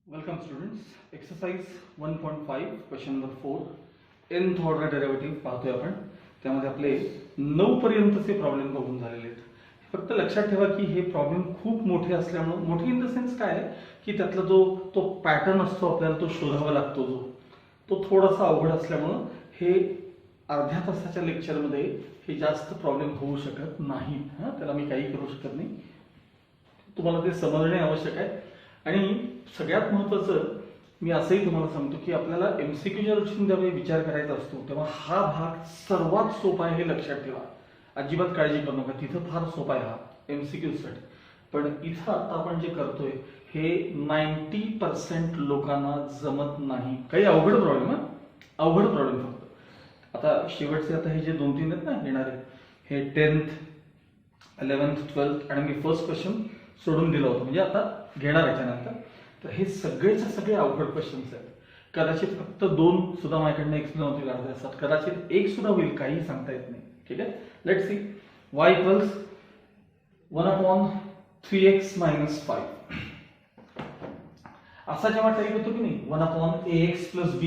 Welcome students. Exercise 1.5 question number 4 nth order derivative पाहतोय आपण. त्यामध्ये आपले 9 पर्यंतचे प्रॉब्लेम बघून झालेले आहेत. फक्त लक्षात ठेवा की हे प्रॉब्लेम खूप मोठे असल्यामुळे, मोठे इन द सेन्स काय आहे की त्यातला तो पॅटर्न असतो आपल्याला तो शोधावा लागतो, तो थोडासा अवघड असल्यामुळे हे अर्ध्या तासाच्या लेक्चरमध्ये हे जास्त प्रॉब्लेम होऊ शकत नाहीत. त्याला मी काही करू शकत नाही, तुम्हाला ते समजणे आवश्यक आहे. आणि सगळ्यात महत्त्वाचं मी असंही तुम्हाला सांगतो की आपल्याला एमसीक्यूच्या दृष्टीने जेव्हा विचार करायचा असतो तेव्हा हा भाग सर्वात सोपा आहे हे लक्षात ठेवा. अजिबात काळजी करू नका, तिथं फार सोपा आहे हा एमसीक्यूसाठी. पण इथं आता आपण जे करतोय हे 90% लोकांना जमत नाही. काही अवघड प्रॉब्लेम अवघड प्रॉब्लेम फक्त. आता शेवटचे आता हे जे 2-3 आहेत ना येणारे, हे 10th 11th 12th आणि मी फर्स्ट क्वेश्चन सोडून दिलं होतं, म्हणजे आता घेणार याच्यानंतर. तर हे सगळेच्या सगळे अवघड क्वेश्चन्स आहेत. कदाचित फक्त 2 सुद्धा माझ्याकडनं एक्सप्लेन होतील अर्ध्या तासात, कदाचित 1 सुद्धा होईल, काही सांगता येत नाही. ठीक आहे, let's see. y equals 1/3x - 5 असा जेव्हा टाईप येतो की नाही 1/ax + b,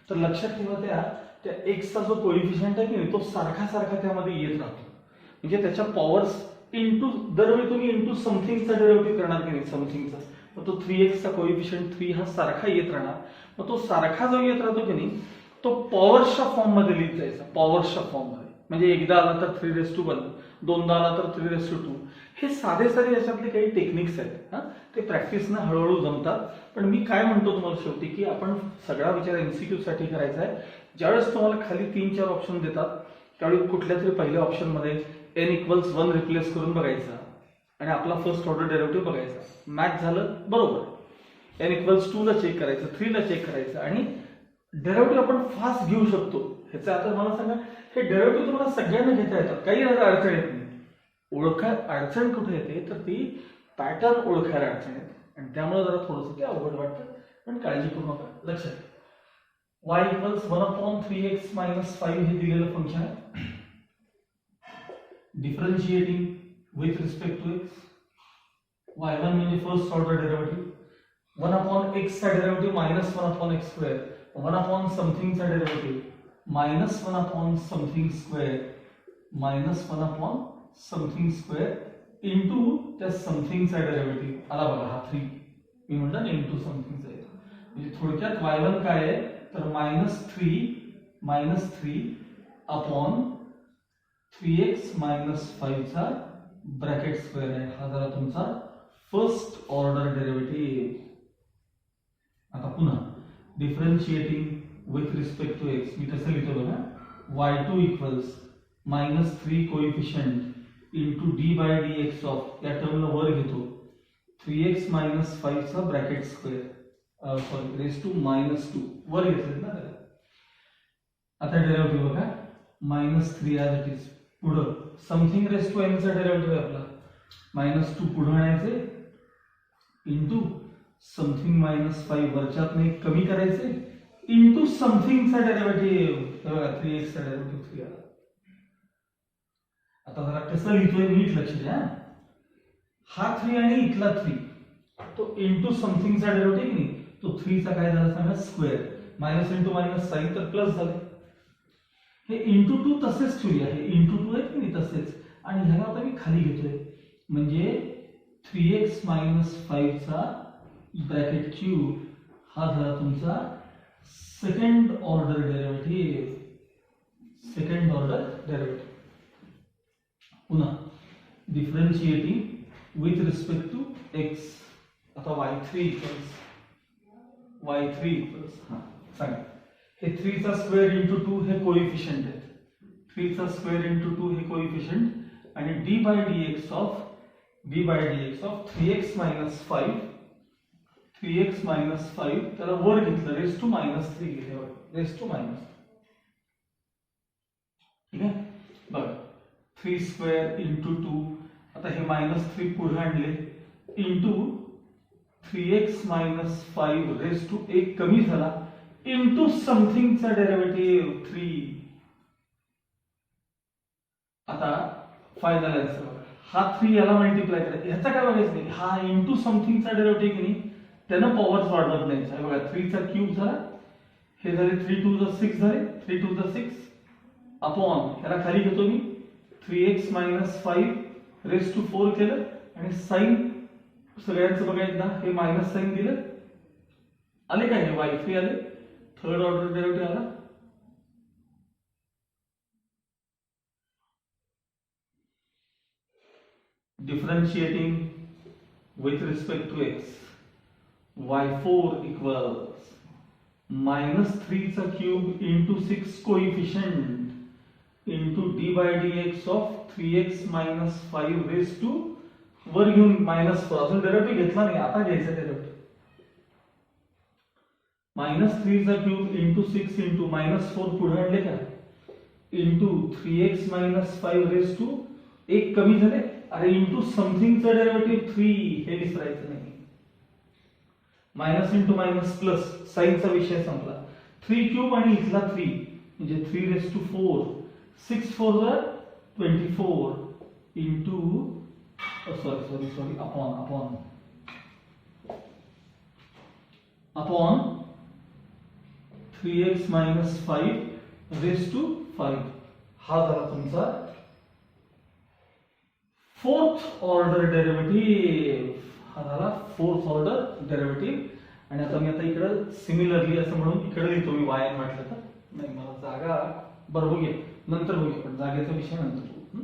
तर लक्षात ठेवा त्या x चा जो कोएफिशियंट आहे की नाही तो सारखा सारखा त्यामध्ये येत राहतो. म्हणजे त्याच्या पॉवर्स इंटू, दरवेळी तुम्ही इंटू समथिंगचा डेरिव्हेटिव्ह करणार की नाही समथिंगचा, मग तो 3x चा कोएफिशियंट 3 हा सारखा येत राहणार. मग तो सारखा जो येत राहतो की नाही तो पॉवर्सच्या फॉर्म मध्ये लिहित जायचा, पॉवर्सच्या फॉर्म मध्ये. म्हणजे एकदा आला तर 3^1, दोनदा आला तर 3^2. हे साधे साधे याच्यातले काही टेक्निक्स आहेत, ते प्रॅक्टिसनं हळूहळू जमतात. पण मी काय म्हणतो तुम्हाला शेवटी की आपण सगळा विचार एमसीक्यू साठी करायचा आहे. ज्यावेळेस तुम्हाला खाली 3-4 ऑप्शन देतात त्यावेळी कुठल्या तरी पहिल्या ऑप्शन मध्ये n = 1 रिप्लेस करून बघायचा आणि आपला फर्स्ट ऑर्डर डेरिव्हेटिव्ह बघायचा. मॅच झालं बरोबर, n = 2 ला चेक करायचं, 3 ला चेक करायचं आणि डेरिव्हेटिव्ह आपण फास्ट घेऊ शकतो. ह्याचं आता मला सांगा, हे डेरिव्हेटिव्ह तुम्हाला सगळ्यांना घेता येतात, काही अडचण येत नाही. अडचण कुठे येते तर ती पॅटर्न ओळखायला अडचण येते आणि त्यामुळे जरा थोडंसं ते अवघड वाटतं. पण काळजी करू नका, लक्षात ठेवा. y इक्वल्स 1/3x - 5 हे दिलेलं फंक्शन आहे. Differentiating with respect to x, y1 म्हणजे फर्स्ट ऑर्डर डेरिव्हेटिव्ह, 1/x चा डेरिव्हेटिव्ह -1/x², 1 समथिंग चा derivative -1 something square, -1 something square into त्या समथिंगचा डेरिव्हेटिव्ह आला बघा हा 3. मी म्हटलं ना इंटू समथिंगचा आहे, म्हणजे थोडक्यात y1 काय आहे तर -3/3x - 5 चा ब्रॅकेट स्क्वेअर आहे. हा झाला तुमचा फर्स्ट ऑर्डर डेरिव्हेटिव्ह. आता पुन्हा differentiating with respect to x, मी कसं लिहितो बघा, y2 equals -3 coefficient into d/dx of, या टर्मला वर घेतो, 3x - 5 चा bracket square, sorry raise to वर घेतलेत ना त्याला. आता डेरिव्हेटिव्ह बघा -3 ॲज इट इज, पुढं समथिंग रेज टू n चा डेरिव्हेटिव्ह आपला -2 पुढं आणायचे इंटू समथिंग -5 वरच्यातनं एक कमी करायचे इंटू समथिंगचा डेरिव्हेटिव्ह, बघा 3x चा डेरिव्हेटिव्ह 3 आला. आता जरा कसं लिहितोय नीट लक्ष द्या. हा 3 आणि इथला 3 तो इंटू समथिंगचा डेरिव्हेटिव्ह नाही, तो 3 चा काय झाला सांगा square, minus into minus sign तर प्लस झाले. हे इंटू 2 तसेच ठेवूया, हे इंटू 2 आहे की नाही तसेच, आणि ह्याला आता मी खाली घेतोय म्हणजे 3x - 5 चा ब्रॅकेट क्यूब हा झाला तुमचा सेकंड ऑर्डर डेरिव्हेटिव्ह. पुन्हा differentiating with respect to x. आता y3 इक्वल्स हा सांगा, हे 3 चा स्क्वेअर इंटू 2 हे कोएफिशियंट आहेत, 3 चा स्क्वेअर इंटू 2 हे कोएफिशियंट आणि d/dx ऑफ 3x - 5 त्याला वर घेतलं, रेज टू -3 घेतलं, रेज टू -3. ठीक आहे बघा, 3 स्क्वेअर इंटू 2, आता हे -3 पुढे आणले इंटू 3x - 5 रेज टू 1 कमी झाला इंटू समथिंगचा डेरिव्हेटिव्ह 3. आता फायनल आन्सर बघा, हा 3 याला मल्टिप्लाय करा, ह्याचा काय बघायचं नाही, हा इंटू समथिंगचा डेरिव्हेटिव्ह की नाही त्यानं पॉवर्स वाढवत नाही. हे बघा 3 चा क्यूब झाला, हे झाले 3 टू द 6 झाले, 3 टू द 6 अपॉन याला खाली घेतो मी 3x - 5 रेस टू 4 केलं आणि साइन सगळ्यांचं बघा एकदा हे मायनस साइन दिलं, आले काय हे y3 आले, थर्ड ऑर्डर डेरिव्हेटिव्ह आला. Differentiating with respect to x, y4 equals -3 चा cube into 6 coefficient into d by dx of 3x - 5 raised to वर घेऊन -4. अजून डेरिव्हेटिव्ह घेतला नाही, आता घ्यायचा डेरिव्हेटिव्ह. -3 चा क्यूब into 6 into -4 पुढे आणले का into 3x - 5 raised to एक कमी झाले, अरे इंटू समथिंगचा डेरिव्हेटिव्ह 3 हे विसरायचं नाही. मायनस इंटू मायनस प्लस साइनचा विषय संपला. 3 क्यूब आणि इथला 3 म्हणजे 3 रेस टू 4, 6 4 वर 24 into sorry upon 3x - 5 raise to 5. हा झाला तुमचा फोर्थ ऑर्डर डेरिव्हेटिव्ह. हा झाला फोर्थ ऑर्डर डेरिव्हेटिव्ह. आणि आता मी इकडे सिमिलरली असं म्हणून इकडे लिहितो मी y म्हटलं तर नाही, मला जागा बरं बघूया नंतर बघूया, पण जागेचा विषय नंतर बघू.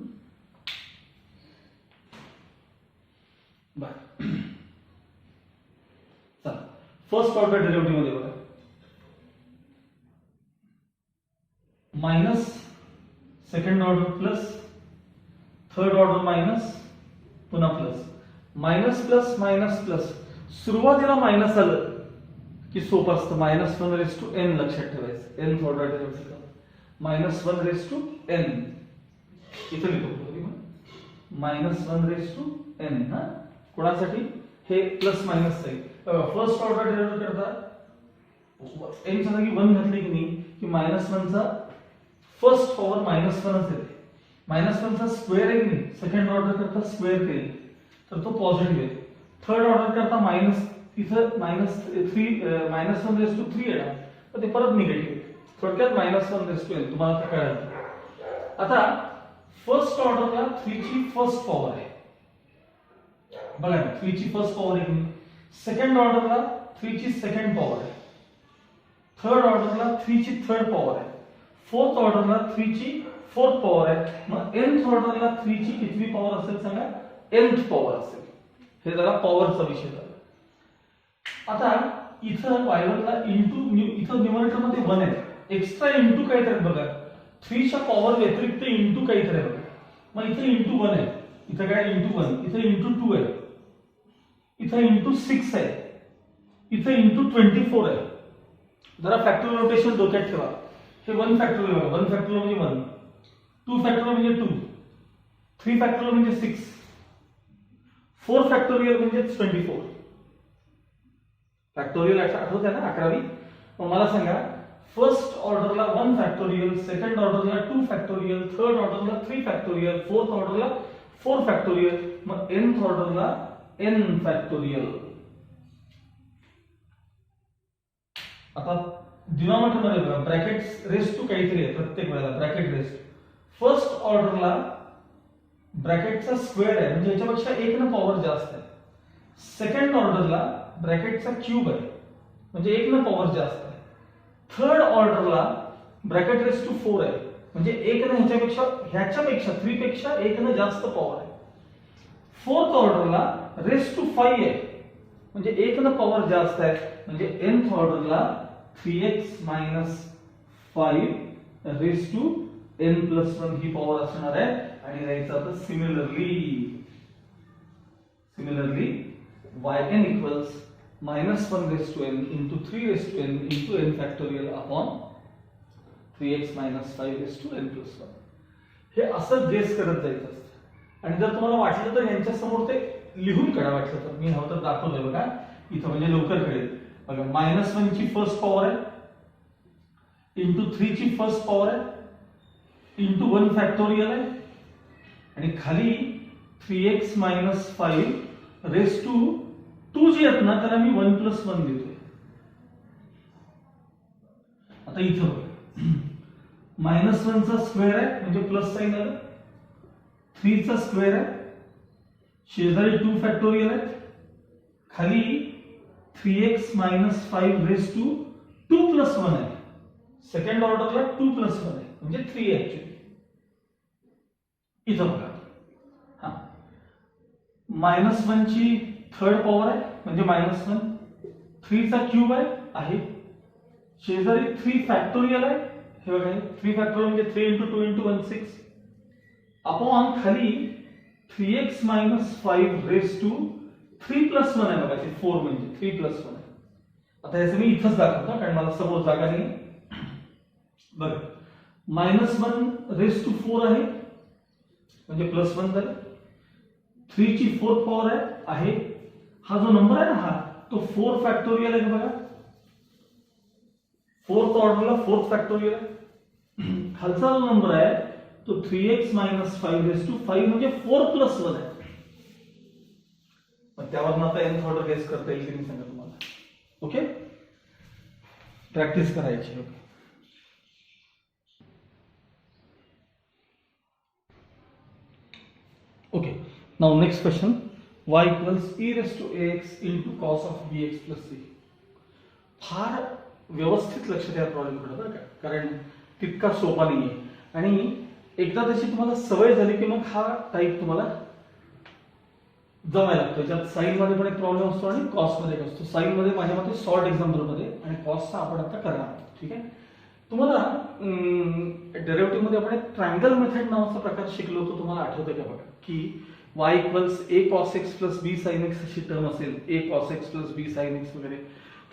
बर चला फर्स्ट ऑर्डर डेरिव्हेटिव्ह मध्ये बघा minus second order plus third order minus पुन्हा plus minus plus minus plus. सुरुवातीला मायनस आलं की सोपं असतं, -1 रेस टू n लक्षात ठेवायचं. n order derivative -1 raise to n इथे लिहितो -1 रेस टू n. हा कोणासाठी हे प्लस मायनस आहे. फर्स्ट ऑर्डर डेरिव्हेटिव्ह करता n च्या जागी 1 घातले की नाही की -1 चा फर्स्ट पॉवर -1च येते. -1 चा स्क्वेअर आहे की नाही, सेकंड ऑर्डर करता स्क्वेअर केले तर तो पॉझिटिव्ह आहे. थर्ड ऑर्डर करता मायनस इथं -3 -1 रेस टू 3 येणार तर ते परत निगेटिव्ह. थोडक्यात -1 रेस टू n तुम्हाला आता कळलं. आता फर्स्ट ऑर्डरला 3 ची फर्स्ट पॉवर आहे बघा, 3 ची फर्स्ट पॉवर आहे की नाही. सेकंड ऑर्डरला 3 ची सेकंड पॉवर आहे, थर्ड ऑर्डरला 3 ची थर्ड पॉवर आहे, फोर्थ ऑर्डरला 3 ची फोर्थ पॉवर आहे. मग nth ऑर्डरला 3 ची कितवी पॉवर असेल सांगा, nth पॉवर असेल. हे जरा पॉवरचा विषय झाला. आता इथं y1 ला इंटू इथं न्यूमरेटर मध्ये 1 आहे, एक्स्ट्रा इंटू काहीतरी बघा, 3 च्या पॉवर व्यतिरिक्त इंटू काहीतरी बघा. मग इथे इंटू 1 आहे, इथं काय इंटू 1, इथे इंटू 2 आहे, इथं इंटू 6 आहे, इथे इंटू 24 आहे. जरा फॅक्टोरियल नोटेशन डोक्यात ठेवा. हे 1 फॅक्टोरियल बघा, 1 फॅक्टोरियल म्हणजे 1, 2 फॅक्टोरियल म्हणजे 2, 3 फॅक्टोरियल म्हणजे 6, 4 फॅक्टोरियल म्हणजे 24. फॅक्टोरियल आठवत आहे ना 11वी. मग मला सांगा फर्स्ट ऑर्डरला 1 फॅक्टोरियल, सेकंड ऑर्डरला 2 फॅक्टोरियल, थर्ड ऑर्डरला 3 फॅक्टोरियल, फोर्थ ऑर्डरला 4 फॅक्टोरियल, मग nth ऑर्डरला n फॅक्टोरियल. आता डिनॉमिनेटर मध्ये बघा ब्रॅकेट्स रेस टू काहीतरी आहे प्रत्येक वेळेला, ब्रॅकेट रेस. फर्स्ट ऑर्डरला ब्रॅकेटचा स्क्वेअर आहे म्हणजे याच्यापेक्षा 1 न पॉवर जास्त आहे. सेकंड ऑर्डरला ब्रॅकेटचा क्यूब आहे म्हणजे 1 न पॉवर जास्त आहे. थर्ड ऑर्डरला ब्रॅकेट रेस टू 4 आहे म्हणजे 1 न ह्याच्यापेक्षा 3 पेक्षा 1 न जास्त पॉवर आहे. फोर्थ ऑर्डरला रेस टू 5 आहे म्हणजे 1 न पॉवर जास्त आहे म्हणजे nth ऑर्डरला 3x - 5 raise to n+1 he power असणार आहे. आणि राहायचं आता similarly yn equals -1 raise to n into 3 raise to n into n factorial upon 3x - 5 raise to n+1. हे असं गेस करत जायचं असतं. आणि जर तुम्हाला वाटलं तर यांच्या समोर ते लिहून काढा, वाटलं तर मी हवं तर दाखवलंय बघा इथं म्हणजे लवकर कळेल. बघा -1 ची फर्स्ट पॉवर आहे इंटू 3 ची फर्स्ट पॉवर आहे इंटू 1 फॅक्टोरियल आहे आणि खाली 3x - 5 रेस टू 2 टू जे आहेत ना त्याला मी 1+1 देतोय. आता इथं बघा -1 चा स्क्वेअर आहे म्हणजे प्लस साइन आलं, 3 चा स्क्वेअर आहे, शेजारी 2 फॅक्टोरियल आहेत, खाली 3x - 5 रेस टू 2+1 आहे. सेकंड ऑर्डरला 2+1 आहे म्हणजे 3 ऍक्च्युअली. इथं बघा हा -1 ची थर्ड पॉवर आहे म्हणजे -1, 3 चा क्यूब आहे, शेजारी 3 फॅक्टोरियल आहे, हे बघा 3 फॅक्टोरियल म्हणजे 3 × 2 × 1 6 अपॉन खाली 3x - 5 रेस टू 3+1 आहे बघा, ते 4 म्हणजे 3+1 आहे. आता याचं मी इथंच दाखवतो कारण मला समोर जागा नाही. बघा -1 रेस टू 4 आहे म्हणजे +1 झालं, 3 ची फोर्थ पॉवर आहे, हा जो नंबर आहे ना हा तो 4 फॅक्टोरियल आहे बघा, फोर्थ ऑर्डरला 4th फॅक्टोरियल आहे. खालचा जो नंबर आहे तो 3x - 5 रेस टू 5 म्हणजे 4+1 आहे. पण त्यावरून आता nth ऑर्डर गेस करता येईल की नाही सांगा तुम्हाला. ओके, प्रॅक्टिस करायची. Okay, now next question, y = e⁻⁴ into cos of bx plus c. फार व्यवस्थित लक्ष द्या प्रॉब्लेमकडे बरं का, कारण तितका सोपा नाहीये आणि एकदा त्याची तुम्हाला सवय झाली की मग हा टाईप तुम्हाला जमायला लागतो. ज्यात साइन मध्ये पण एक प्रॉब्लेम असतो आणि कॉस मध्ये एक असतो. साइन मध्ये माझ्या मते शॉर्ट एक्झाम्पल मध्ये आणि कॉसचा आपण आता करणार. ठीक आहे, तुम्हाला डेरिव्हेटिव्ह मध्ये आपण एक ट्रायंगल मेथड नावाचा प्रकार शिकलो होतो, तुम्हाला आठवतं का बघा, की y = a cos x + b sin x अशी टर्म असेल, a cos x + b sin x वगैरे,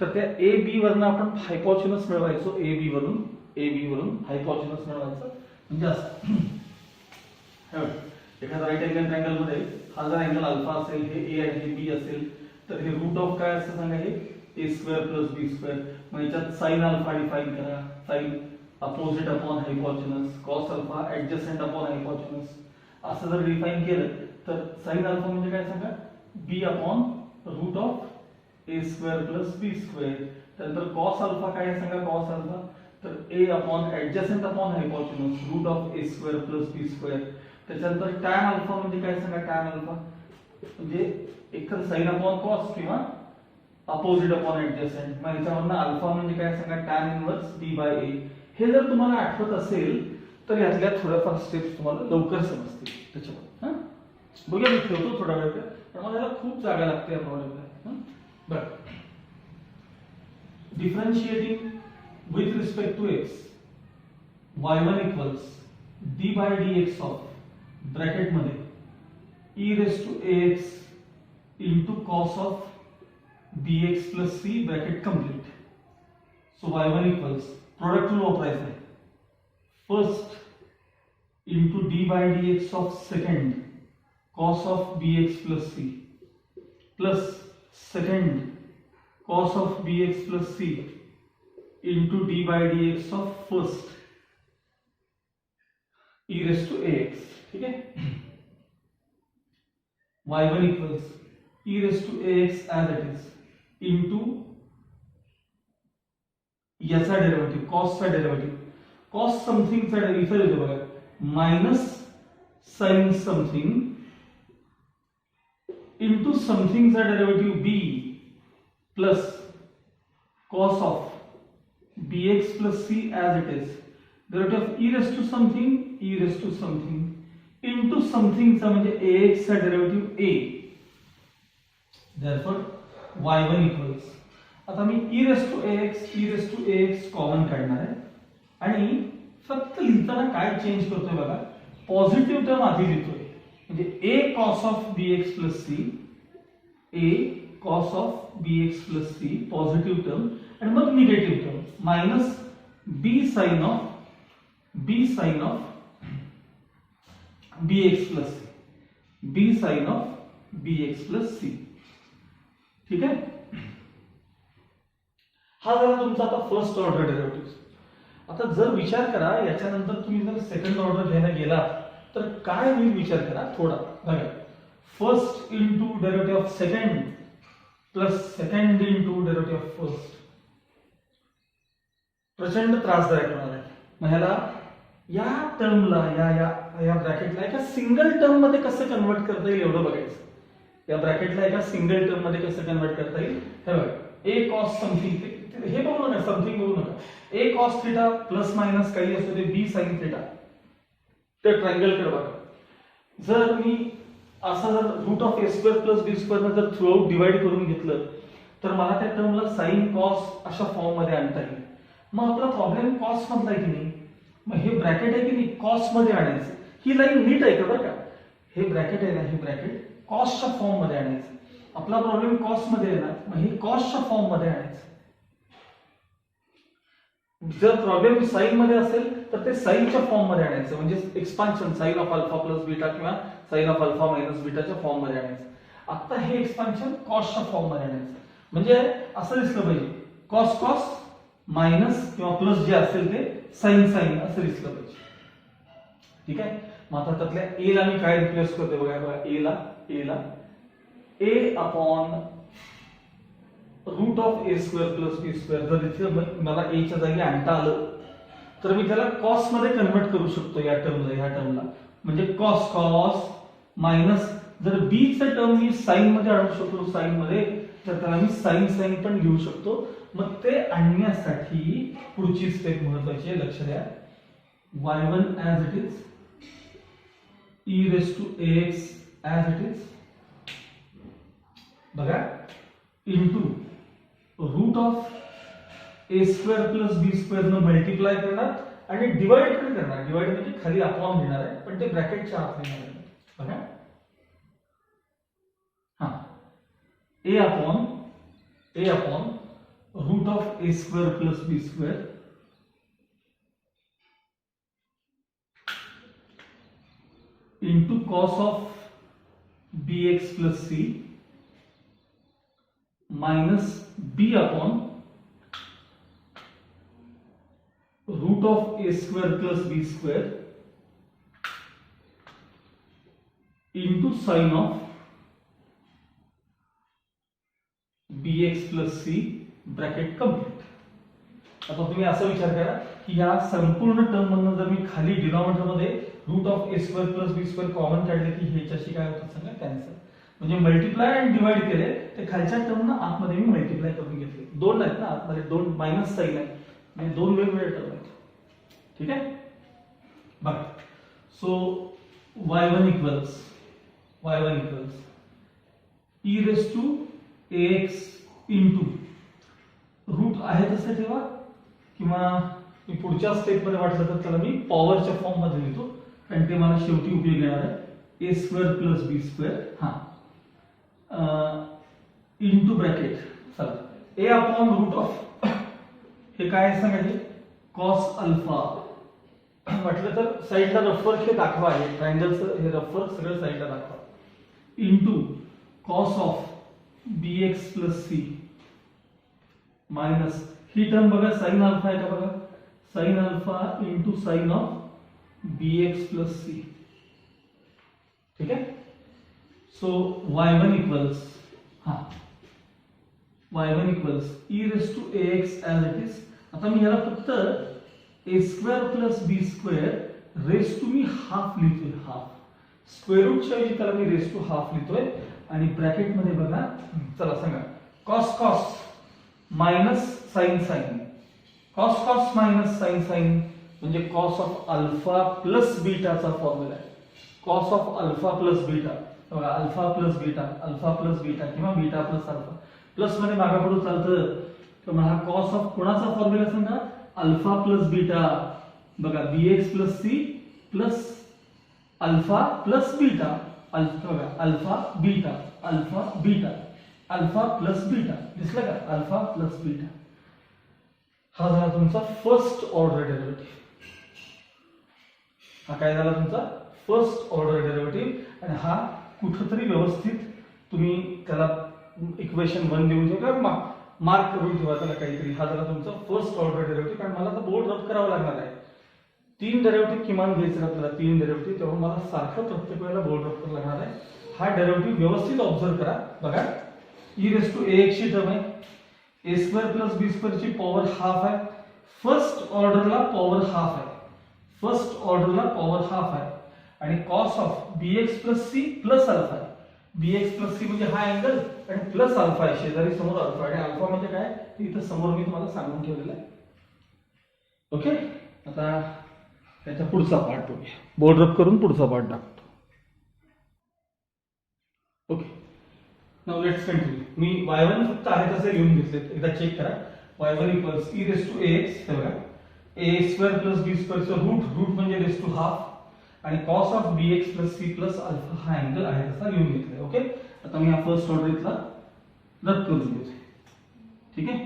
तर त्या a b वरून आपण हायपोटेन्यूस मिळवायचो, a b वरून हायपोटेन्यूस मिळवायचं म्हणजे असं एखादा राईट अँगल ट्रायंगल मध्ये हा जर अँगल अल्फा असेल, हे a आणि हे b असेल, तर हे रूट ऑफ काय असं सांगा, हे a² + b². मग याच्यात sin अल्फा डिफाइन करा, sin opposite upon हायपोटेन्यूस, cos alpha adjacent upon हायपोटेन्यूस, असं जर डिफाइन केलं तर sin अल्फा म्हणजे काय सांगा, b upon root of a² + b². त्यानंतर cos अल्फा काय आहे सांगा, cos अल्फा तर a upon adjacent upon hypotenuse root of a² + b². त्याच्यानंतर tan अल्फा म्हणजे काय सांगा, tan अल्फा म्हणजे एकतर sin अपॉन cos किंवा अपोजिट अपॉन ऍडजसंट. मग याच्यावरनं अल्फा म्हणजे काय सांगा, tan इनवर्स b/a. हे जर तुम्हाला आठवत असेल तर यातल्या थोड्याफार स्टेप्स तुम्हाला लवकर समजतील त्याच्यावर. हा बघूया, मी ठेवतो थोडा वेळ, पण मला याला खूप जागा लागते या प्रॉब्लेमला. बरं, differentiating with respect to x, y1 = d/dx of bracket मध्ये e⁻⁴ into cos of bx plus c bracket complete. So y1 product rule वापरायचा आहे, first into d/dx of second cos of bx plus c plus second cos of bx plus c into d/dx of first e⁻⁴. ठीक है, y1 = e⁻⁴ as it is into याचा derivative, cos चा derivative, cos something चा derivative इथे बघा, minus sin something into something चा derivative b plus cos of bx plus c as it is, derivative of e⁻⁴ something into something चा म्हणजे ax चा derivative a. therefore y1 आता मी e⁻⁴ common काढणार आहे आणि फक्त लिहिताना काय चेंज करतोय बघा, पॉझिटिव्ह टर्म आधी लिहितोय म्हणजे a cos of bx plus c, a cos of bx plus c positive term, आणि मग negative term minus b sin of bx plus c, b sin of bx plus c. ठीक आहे, हा झाला तुमचा आता फर्स्ट ऑर्डर डेरिव्हेटिव्ह. आता जर विचार करा याच्यानंतर तुम्ही जर सेकंड ऑर्डर घ्यायला गेला तर काय होईल विचार करा थोडा बघा. First into derivative of second plus second into derivative of first. प्रचंड त्रासदायक होणार आहे. मग ह्याला या टर्मला या या या ब्रॅकेटला एका सिंगल टर्म मध्ये कसं कन्वर्ट करता येईल एवढं बघायचं. या ब्रॅकेटला एका सिंगल टर्म मध्ये कसं कन्वर्ट करता येईल हे बघा. ए कॉस समथिंग हे बघू नका, समथिंग बघू नका. A cos theta plus minus काही असू दे बी साइन थिटा. त्या ट्रायंगल कडे बघा. जर मी असा जर root of a square plus b square जर थ्रू आउट डिवाइड करून घेतलं तर मला त्या टर्मला साइन कॉस अशा फॉर्म मध्ये आणता येईल. मग आपला प्रॉब्लेम कॉस मधला आहे की नाही. मग हे ब्रॅकेट आहे की नाही कॉस मध्ये आणायचं. ही लाईन नीट आहे का बरं का. हे ब्रॅकेट आहे ना, हे ब्रॅकेट कॉसच्या फॉर्म मध्ये आणायचं. आपला प्रॉब्लेम कॉस मध्ये आहे ना, मग हे कॉसच्या फॉर्म मध्ये आणायचं. जर प्रॉब्लेम साइन मध्ये असेल तर ते साइनच्या फॉर्म मध्ये आणायचं. म्हणजे expansion sine of alpha plus beta किंवा साइन ऑफ अल्फा मायनस बीटाच्या फॉर्म मध्ये आणायचं. आता हे एक्सपान्शन कॉसच्या फॉर्म मध्ये आणायचं. म्हणजे असं दिसलं पाहिजे कॉस कॉस मायनस किंवा प्लस जे असेल ते साइन साइन असं दिसलं पाहिजे. ठीक आहे. मग आता त्यातल्या ए ला मी काय रिप्लेस करते बघा. ए ला a upon root of a square plus b square. जर इथे मला ए च्या जागी आणता आलं तर मी त्याला कॉस मध्ये कन्वर्ट करू शकतो. या टर्मला म्हणजे कॉस कॉस मायनस. जर बी चं टर्म मी साइन मध्ये आणू शकतो साइन मध्ये तर त्याला मी साइन साइन पण लिहू शकतो. मग ते आणण्यासाठी पुढची स्टेप महत्वाची आहे, लक्ष द्या. y1 as it is e raised to ax as it is बघा into root of a square plus b square न मल्टिप्लाय करणार आणि डिवाइड पण करणार. डिवाइड म्हणजे खाली अपॉन घेणार आहे पण ते ब्रॅकेटच्या आत घेणार आहे. बघा हा a upon root of a square plus b square into cos of b x plus c minus b upon root of a square plus b square into sine of b x plus c bracket complete. आता तुम्ही असा विचार करा की या संपूर्ण term मधून जर मी खाली डिनॉमिनेटर मध्ये root of a square plus b square common काढले की ह्याच्याशी काय होतं सांगा कॅन्सल. म्हणजे मल्टिप्लाय आणि डिवाइड केले ते खालच्या टर्म ना आतमध्ये मी मल्टिप्लाय करून घेतले. दोन आहेत ना आतमध्ये, दोन मायनस साइन आहे म्हणजे दोन वेगवेगळे टर्म आहेत. ठीक आहे बघा. So y1 equals e raise to ax into root आहे तसं ठेवा किंवा मी पुढच्या स्टेप मध्ये वाटलं तर त्याला मी पॉवरच्या फॉर्म मध्ये लिहितो कारण ते मला शेवटी उपयोग येणार आहे. A square plus b square into bracket चला ए अपॉन रूट ऑफ हे काय सांगायचे कॉस अल्फा. म्हटलं तर साईडला रफर हे दाखवा. हे ट्रायंगलचं हे रफर सगळं साईडला दाखवा. Into cos of b x plus c minus ही टर्म बघा साइन अल्फा आहे का बघा. Sine alpha into sine of b x plus c. ठीक आहे. So y1 equals e raise to ax as it is. आता मी याला फक्त a square plus b square raise to मी हाफ लिहितोय. हाफ स्क्वेअर रूटच्या ऐवजी त्याला मी रेस टू हाफ लिहितोय आणि ब्रॅकेट मध्ये बघा चला सांगा cos cos minus sine sine. Cos cos minus sine sine म्हणजे कॉस ऑफ अल्फा प्लस बीटाचा फॉर्म्युला आहे. Cos of alpha plus beta बघा अल्फा प्लस बीटा किंवा बीटा प्लस अल्फा. प्लस मध्ये मागा पुढे चालतं तर मला कॉस ऑफ कोणाचा फॉर्म्युला सांगा अल्फा प्लस बीटा. बघा b x plus c plus alpha plus beta. बघा alpha beta alpha plus beta दिसलं का अल्फा प्लस बीटा. हा झाला तुमचा फर्स्ट ऑर्डर डेरिव्हेटिव्ह. हा काय झाला तुमचा फर्स्ट ऑर्डर डेरिव्हेटिव्ह आणि हा कुठेतरी व्यवस्थित तुम्ही त्याला इक्वेशन 1 देऊन ठेवा मार्क करून ठेवा त्याला काहीतरी. हा झाला तुमचा फर्स्ट ऑर्डर डेरिव्हेटिव्ह. कारण मला आता बोर्ड रब करावं लागणार आहे. 3 डेरिव्हेटिव्ह किमान घ्यायचं आपल्याला 3 डेरिव्हेटिव्ह तेव्हा मला सारखं प्रत्येक वेळेला बोर्ड रब करावं लागणार आहे. हा डेरिव्हेटिव्ह व्यवस्थित ऑब्झर्व करा. बघा ई रेस टू ए ची टर्म आहे, a square plus b square ची पॉवर हाफ आहे, फर्स्ट ऑर्डरला पॉवर हाफ आहे, फर्स्ट ऑर्डरला पॉवर हाफ आहे, आणि cos of bx plus c plus alpha आहे. bx प्लस सी म्हणजे हा अँगल आणि प्लस अल्फा आहे, शेजारी समोर अल्फा, आणि अल्फा म्हणजे काय इथं समोर मी तुम्हाला सांगून ठेवलेलं आहे. ओके, आता त्याचा पुढचा पार्ट बघूया, बोर्ड रब करून पुढचा पार्ट टाकतो. Okay, now let's continue. Me y1 फक्त आहे तसे लिहून घेतले, एकदा चेक करा. y1 equals e raise to ax, हे बघा a square plus b square चं रूट म्हणजे रेस टू हाफ, आणि cos of bx plus c plus alpha हा अँगल आहे तसा लिहून घेतलाय. ओके, आता मी हा फर्स्ट ऑर्डर इथला रद्द करून घेतो. ठीक आहे,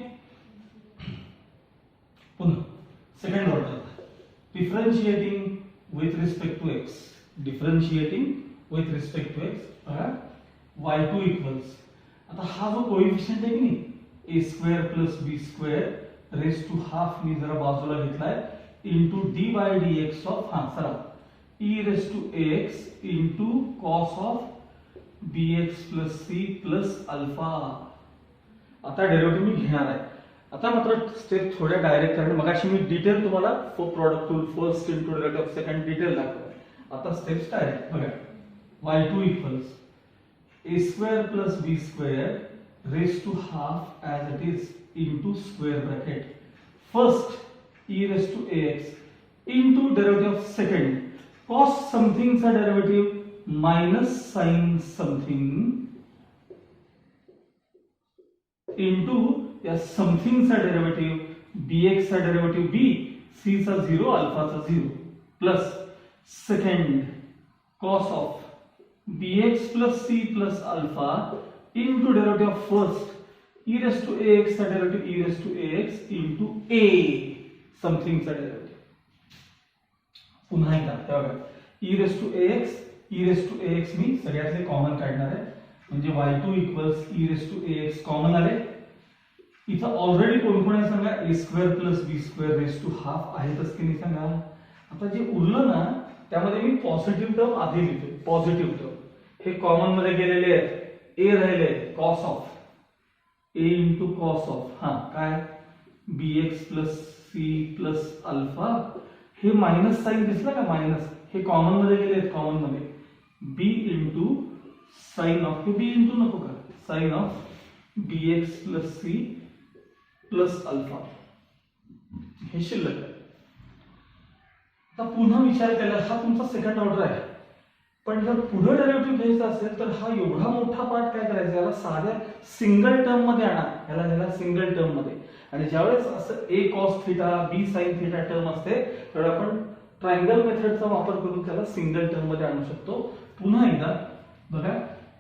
पुन्हा second order, differentiating with respect to x, differentiating with respect to x, y2 equals, आता हा जो कोएफिशिएंट आहे की नाही a square plus b square raise to half मी जरा बाजूला घेतलाय into d by dx of, हा चला, e raise to ax into cos of bx plus c plus alpha. आता डेरिव्हेटिव्ह मी घेणार आहे. आता मात्र स्टेप थोड्या डायरेक्ट, कारण मगाशी मी डिटेल तुम्हाला product rule, first into derivative, second detail दाखवलं. आता स्टेप्स डायरेक्ट बघा. y2 equals a square plus b square raised to half as it is into square bracket. First e raised to ax into derivative of second cos something चा derivative minus sin something into या something चा derivative bx चा derivative b, c चा 0, alpha चा 0 plus second cos of bx plus c plus alpha into derivative of first e raised to ax चा derivative e raised to ax into a something चा derivative. पुन्हा एकदा बघा, e raised to ax मी सगळ्यातले common काढणार आहे, म्हणजे y2 equals e raised to ax common आले. इथं ऑलरेडी कोण कोण आहे सांगा, a square plus b square raise to half आहेतच की नाही सांगा. आता जे उरलं ना त्यामध्ये मी पॉझिटिव्ह टर्म आधी लिहितो, पॉझिटिव्ह टर्म हे कॉमन मध्ये गेलेले आहेत, a राहिले cos of a into cos of, हा काय bx plus c plus alpha, हे मायनस साइन दिसला का, मायनस हे कॉमन मध्ये गेले आहेत, कॉमन मध्ये b इंटू साइन ऑफ, हे b इंटू नको का, sine of bx plus c plus alpha, हे शिल्लक आहे. आता पुन्हा विचार केला, हा तुमचा सेकंड ऑर्डर आहे, पण जर पुढे डेरिव्हेटिव्ह घ्यायचा असेल तर हा एवढा मोठा पार्ट काय करायचा, याला साध्या सिंगल टर्म मध्ये आणा, याला सिंगल टर्म मध्ये. आणि ज्यावेळेस असं a cos theta b sin theta term असते त्यावेळेस आपण ट्रायंगल मेथडचा वापर करून त्याला सिंगल टर्म मध्ये आणू शकतो. पुन्हा एकदा बघा,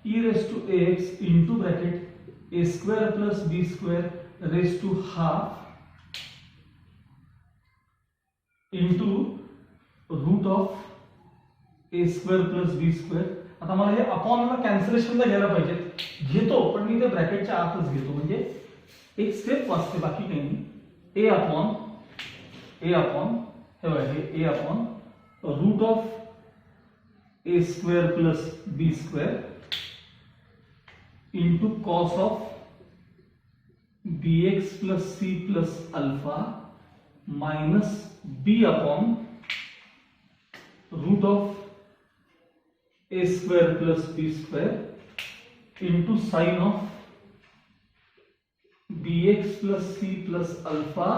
e raise to ax into bracket a square plus b square raise to half into root of a square plus b square. आता मला हे अपॉनला कॅन्सलेशनला घ्यायला पाहिजे, घेतो पण मी ते ब्रॅकेटच्या आतच घेतो, म्हणजे एक स्टेप वाचते, बाकी काही नाही. a अपॉन हे बघा, हे a upon root of a square plus b square into cos of bx plus c plus alpha minus b upon root of a square plus b square into sine of bx plus c plus alpha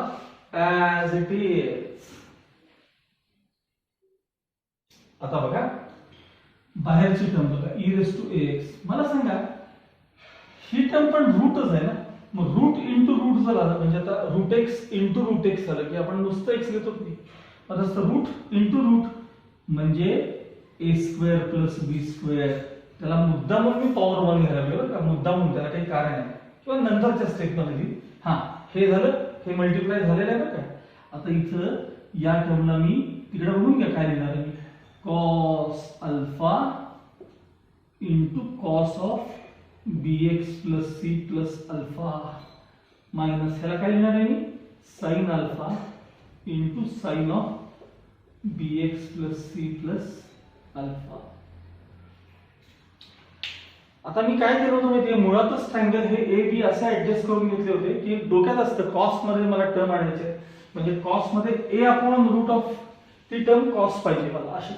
as it is. आता बघा बाहेरची term बघा, e raise to ax, मला सांगा ही term पण रूटच आहे ना, मग रूट इंटू रूट जर आलं म्हणजे आता root x into root x झालं की आपण नुसतं एक्स घेतो की, आता रूट इंटू रूट म्हणजे a square plus b square, त्याला मुद्दाम मी पॉवर 1 घ्यायला बरं का, मुद्दाम, त्याला काही कारण आहे किंवा नंतरच्या स्टेप मध्ये. हा हे झालं, हे मल्टिप्लाय झालेलं आहे बरं का. आता इथं या टर्मला मी तिकडे बघून घ्या काय लिहिणार आहे, cos alpha into cos of bx plus c plus alpha minus ह्याला काय लिहिणार आहे मी, sine alpha into sine of bx plus c plus alpha. आता मी काय केलं होतं माहितीये, मुळातच ट्रायंगल हे ए बी असे ऍडजस्ट करून घेतले होते की डोक्यात असतं कॉस मध्ये मला टर्म आणायचे, म्हणजे कॉस मध्ये ए अपॉन रूट ऑफ ती टर्म कॉस पाहिजे मला अशी.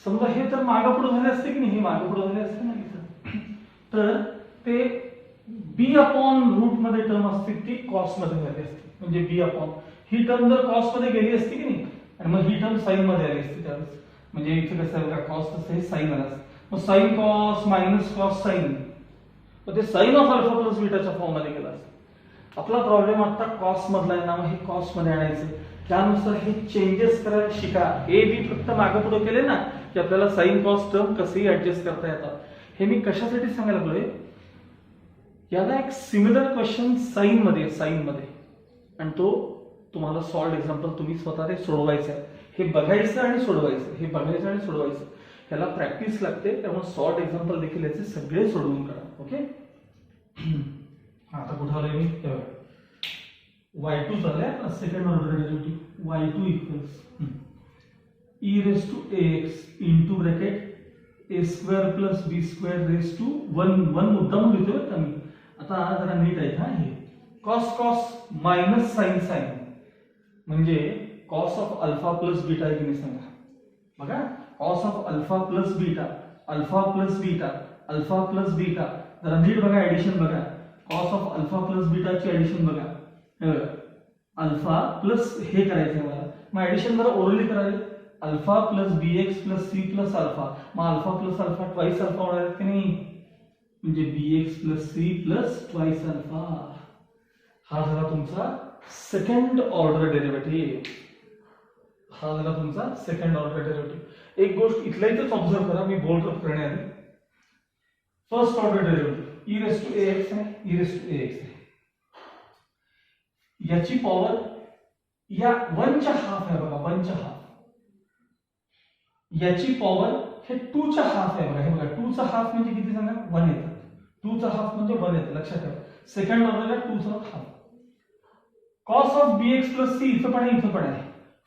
समजा हे तर मागं पुढे झाले असते की नाही, हे मागं पुढे झाले असते ना इथं, तर ते बी अपॉन रूट मध्ये टर्म असते ती कॉस मध्ये झाली असते, म्हणजे बी अपॉन ही टर्म जर कॉस मध्ये गेली असती की नाही आणि मग ही टर्म साइन मध्ये आली असती त्यावेळेस, म्हणजे इथे कसं आहे बघा कॉस तसं हे साइन आलं असतं, मग sine cos minus cos sine, मग ते साइन ऑफ अल्फा प्लस बीटाच्या फॉर्म मध्ये गेला असतं. आपला प्रॉब्लेम आता कॉस मधला आहे ना, मग हे कॉस मध्ये आणायचं, त्यानुसार हे चेंजेस करायला शिका. ए बी फक्त मागे पुढे केले ना की आपल्याला साइन कॉस टर्म कसेही ऍडजस्ट करता येतात. हे मी कशासाठी सांगायला लागलोय, याला एक सिमिलर क्वेश्चन साइन मध्ये आणि तो तुम्हाला सॉल्व एक्झाम्पल तुम्ही स्वतः ते सोडवायचं आहे. हे बघायचं आणि सोडवायचं, हे बघायचं आणि सोडवायचं, ह्याला प्रॅक्टिस लागते. त्यामुळे सॉल्व एक्झाम्पल देखील याचे सगळे सोडवून करा. ओके, आता कुठं आलोय मी, y2 झालंय आपला second order derivative, y2 equals e raise to ax into bracket a square plus b square raise to 1 मुद्दाम लिहितोय का मी. आता जरा नीट आहे हा, हे cos cos minus sine sine म्हणजे cos of alpha plus beta आहे की नाही सांगा बघा. Cos of alpha plus beta, alpha plus beta, alpha plus beta, जरा नीट बघा, ऍडिशन बघा, कॉस ऑफ अल्फा प्लस बीटाची ऍडिशन बघा, अल्फा प्लस हे करायचंय मला, मग ऍडिशन जरा ओरली करायला, alpha plus b x plus c plus alpha, मग alpha plus alpha twice alpha होणार आहे की नाही, म्हणजे b x plus c plus twice alpha. हा झाला तुमचा सेकंड ऑर्डर डेरिव्हेटिव्ह, हा झाला तुमचा सेकंड ऑर्डर डेरिव्हेटिव्ह. एक गोष्ट इथल्या इथेच ऑब्झर्व करा, मी बोल्ड करण्याआधी first order derivative e raise to a x आहे, e raise to a x आहे, याची पॉवर या 1 च्या हाफ आहे बघा, 1 च्या हाफ, याची पॉवर हे 2 च्या हाफ आहे बघा, हे बघा 2 चा हाफ म्हणजे किती सांगा, 1 येतं, 2 चा हाफ म्हणजे 1 येतं, लक्षात ठेवा. सेकंड ऑर्डरला 2 चा half. Cos of bx plus c इथं पण आहे, इथं पण आहे.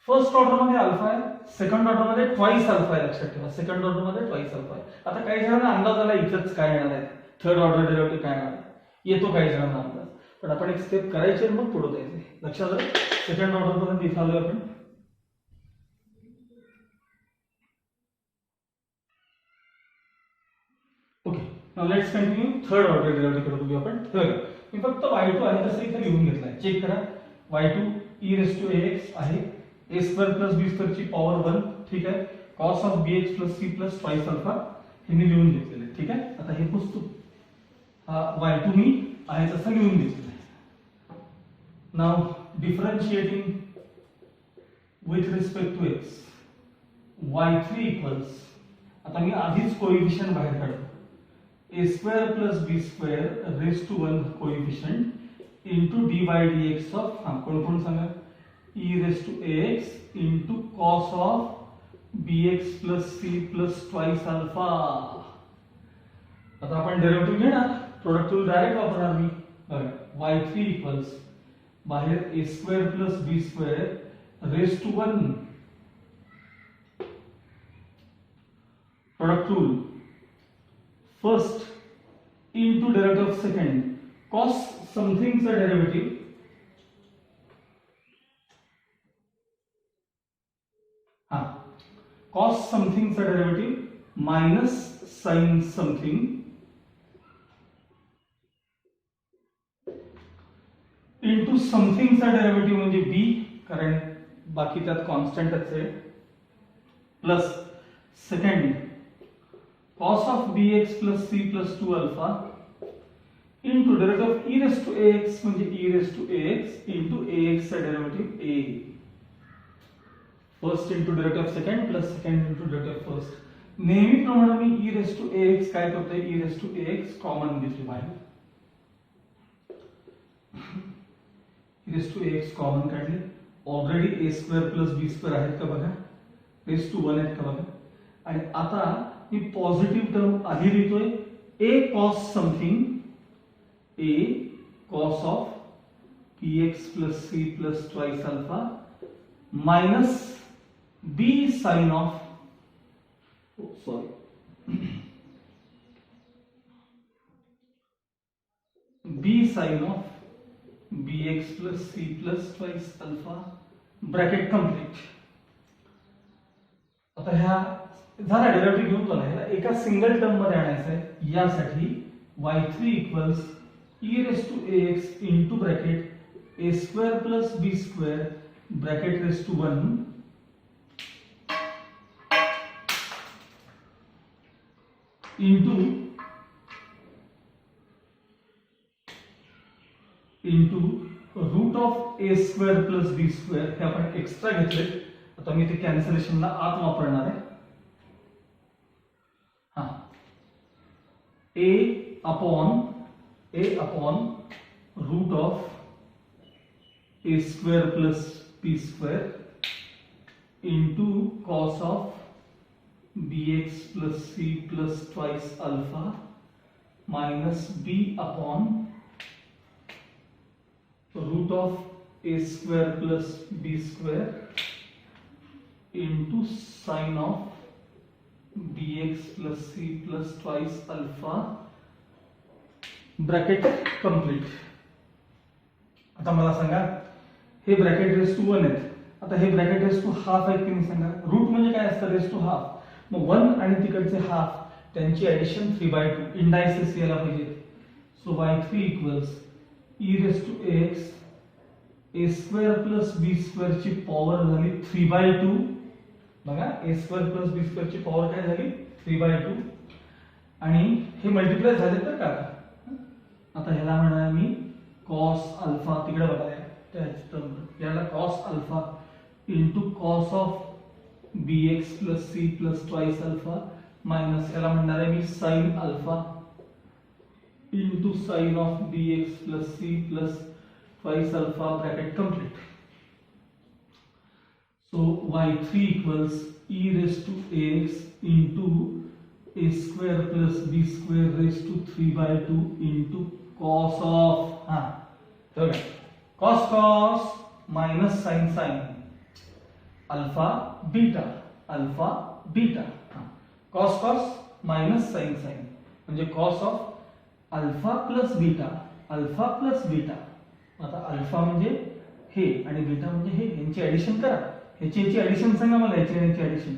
फर्स्ट ऑर्डर मध्ये अल्फा आहे, सेकंड ऑर्डर मध्ये ट्वाइस अल्फा आहे, लक्षात ठेवा. सेकंड ऑर्डर मध्ये ट्वाइस अल्फा आहे. आता काही जणांना अंदाज आला इथंच काय येणार आहे, थर्ड ऑर्डर डेरिव्हेटिव्ह काय येणार आहे, येतो काही जणांना अंदाज, पण आपण एक स्टेप करायचे मग पुढे जायचे. लक्षात आलं, सेकंड ऑर्डर पर्यंत इथं आलोय आपण. Okay, now let's continue third order derivative कडे बघूया आपण. मी फक्त y2 आहे तसं इथे लिहून घेतलाय, चेक करा. y2 e raise to ax आहे, a square plus b square ची पॉवर 1, ठीक आहे. cos of bx plus c plus twice alpha हे मी लिहून घेतलेलं आहे, ठीक आहे. आता हे पुसतो, हा y2 मी आहे तसं लिहून घेतलेलं आहे. Now differentiating with respect to x, y3 equals, आता मी आधीच कोएफिशिएंट बाहेर काढतो, a square plus b square raise to 1 coefficient into dy dx of, हा कोण कोण सांगा, e raise to ax into cos of bx plus c plus twice alpha. आता आपण डेरिव्हेटिव्ह घेणार, प्रोडक्ट रूल डायरेक्ट वापरणार मी. y3 इक्वल्स बाहेर a square plus b square raise to 1, product rule first into derivative of second, cos something चा derivative, हाँ cos something चा derivative minus sin something into something चा derivative म्हणजे b, कारण बाकी त्यात कॉन्स्टंटच आहे, plus second cos of bx plus c plus 2 alpha into derivative of e raised to ax म्हणजे e raised to ax into ax चा derivative a. First into derivative of second plus second into derivative of first. नेहमीप्रमाणे मी e raised to ax काय करतोय, e raised to ax common घेतली बाहेर, e raised to ax common काढली. Already a square plus b square आहेत का बघा, race to 1 आहेत का बघा, आणि आता मी पॉझिटिव्ह टर्म आधी लिहितोय, a cos something, a cos of px plus c plus twice alpha minus b sine of, sorry sine of bx plus c plus twice alpha bracket complete. आता ह्या झाला डेरिव्हेटिव्ह घेऊन तो नाही एका सिंगल टर्म मध्ये आणायचं आहे. यासाठी y3 equals e raise to ax into bracket a square plus b square bracket raise to 1 into root of a square plus b square हे आपण एक्स्ट्रा घेतले. आता मी ते कॅन्सलेशनला आत वापरणार आहे. हा a upon root of a square plus b square into cos of bx plus c plus twice alpha minus b upon root of a square plus b square into sine of bx plus c plus twice alpha bracket complete. आता मला सांगा हे bracket raise to 1 आहेत. आता हे bracket raise to half आहेत की नाही सांगा. रूट म्हणजे काय असतं रेस टू हाफ. मग 1 आणि तिकडचे हाफ त्यांची ऍडिशन 3/2 इंडायसेस यायला पाहिजे. So y3 equals e raise to ax a square plus b square ची पॉवर झाली 3/2. बघा a square plus b square ची पॉवर काय झाली 3/2 आणि हे मल्टिप्लाय झाले तर का. आता ह्याला म्हणणार मी cos अल्फा तिकडे बघा याला cos alpha into cos of bx plus c plus twice alpha minus याला म्हणणार आहे मी sine alpha into sine of bx plus c plus twice alpha bracket complete. So y3 equals e raise to ax into a square plus b square raise to 3/2 into cos of cos minus sine alpha beta cos minus sine म्हणजे cos of alpha plus beta. आता alpha म्हणजे हे आणि beta म्हणजे हे यांची addition करा. ह्याची ऍडिशन सांगा मला. याची addition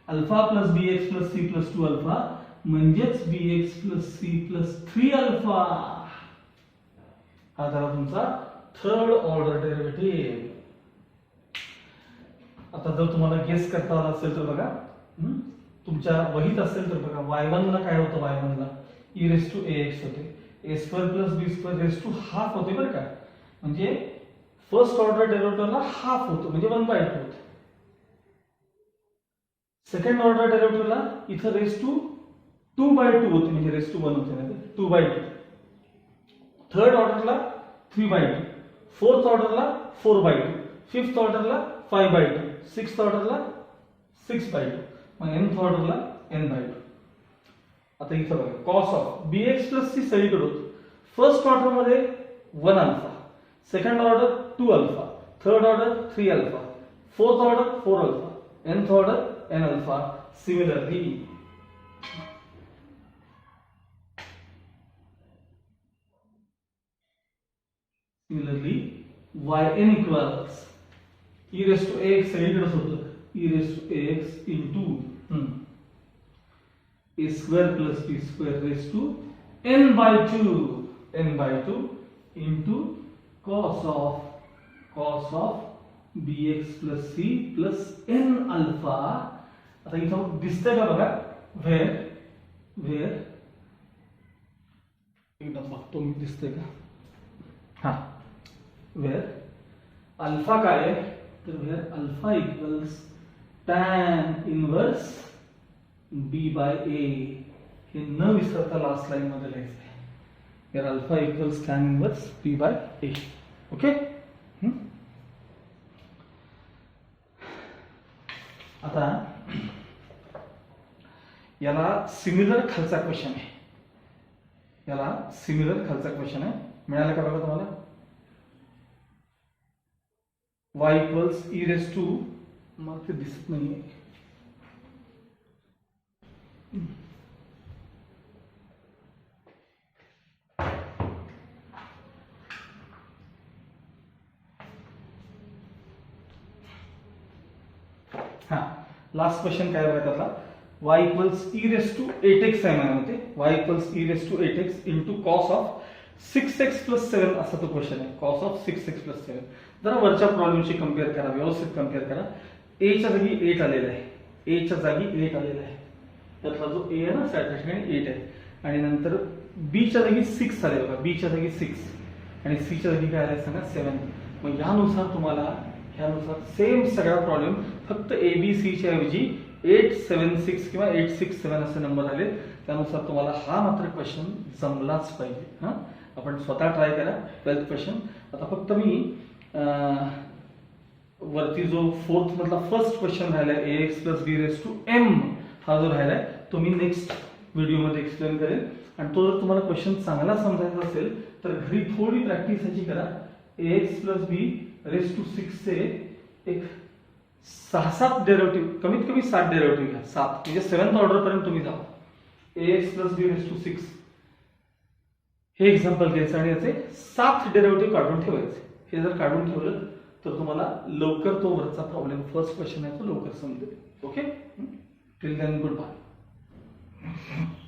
alpha plus bx plus c plus 2 alpha म्हणजेच bx plus c plus 3 alpha. हा झाला तुमचा थर्ड ऑर्डर डेरिव्हेटिव्ह. आता जर तुम्हाला गेस करता आला असेल तर बघा तुमच्या वहीत असेल तर बघा y1 ला काय होतं. y1 ला e रेस टू ax होते. a square plus b square raise to half होते बरं का. म्हणजे फर्स्ट ऑर्डर डेरिव्हेटिव्हला हाफ होतो म्हणजे 1/2 होतं. सेकंड ऑर्डर डेरिव्हेटिव्हला इथं रेस टू 2/2 होते म्हणजे रेस टू 1 होते ना 2/2. थर्ड ऑर्डरला 3/2. फोर्थ ऑर्डरला 4/2. फिफ्थ ऑर्डरला 5/2. सिक्स्थ ऑर्डरला 6/2. मग nth ऑर्डरला n/2. आता इथं बघा cos of bx plus c सगळीकडे होतं. फर्स्ट ऑर्डर मध्ये 1 alpha, second order 2 alpha, third order 3 alpha, fourth order 4 alpha, nth order n alpha. Similarly yn equals e raised to ax सगळीकडेच होतं. e raised to ax into a square plus b square raised to n/2 into cos of bx plus c plus n alpha. आता इथं दिसतंय का बघा where एकदा बघतो मी दिसतंय का. हा where अल्फा काय आहे तर where alpha equals tan inverse b by a. हे न विसरता लास्ट लाइन मध्ये लिहायचं आहे. where alpha equals tan inverse b by a. Okay. आता याला सिमिलर खालचा क्वेश्चन आहे. मिळालं का बघा तुम्हाला. y equals e raise to मला ते दिसत नाहीये. हा लास्ट क्वेश्चन काय बघा त्यातला y equals e raise to 8x आहे म्हणते y equals e raise to 8x into cos of 6x plus 7 असा तो क्वेश्चन आहे कॉस ऑफ 6x प्लस 7 जरा वरच्या प्रॉब्लेमशी कम्पेअर करा व्यवस्थित कम्पेअर करा a च्या जागी 8 आलेला आहे a च्या जागी 8 आलेला आहे त्यातला जो a आहे ना त्या ठिकाणी 8 आहे आणि नंतर b च्या जागी 6 आले बघा b च्या जागी 6 आणि c च्या जागी काय आले सांगा 7 मग यानुसार तुम्हाला ह्यानुसार सेम सगळा प्रॉब्लेम फक्त ABC च्या ऐवजी 876 किंवा 867 असे नंबर आले त्यानुसार तुम्हाला हा मात्र क्वेश्चन जमलाच पाहिजे हा आपण स्वतः ट्राय करा 12th क्वेश्चन आता फक्त मी वरती जो 4th मधला फर्स्ट क्वेश्चन राहिलाय ax plus b raise to m हा जो राहिलाय तो मी नेक्स्ट व्हिडिओमध्ये एक्सप्लेन करेन आणि तो जर तुम्हाला क्वेश्चन चांगला समजायचा असेल तर घरी थोडी प्रॅक्टिस ह्याची करा ax plus b raise to 6 चे एक 6-7 डेरिव्हेटिव्ह कमीत कमी 7 डेरिव्हेटिव्ह घ्या 7 म्हणजे 7th ऑर्डर पर्यंत तुम्ही जावा ax plus b raise to 6 हे एक्झाम्पल घ्यायचं आणि याचे 7 डेरिव्हेटिव्ह काढून ठेवायचे हे जर काढून ठेवलं तर तुम्हाला लवकर तो वरचा प्रॉब्लेम फर्स्ट क्वेश्चन आहे तो लवकर समजेल okay till then good bye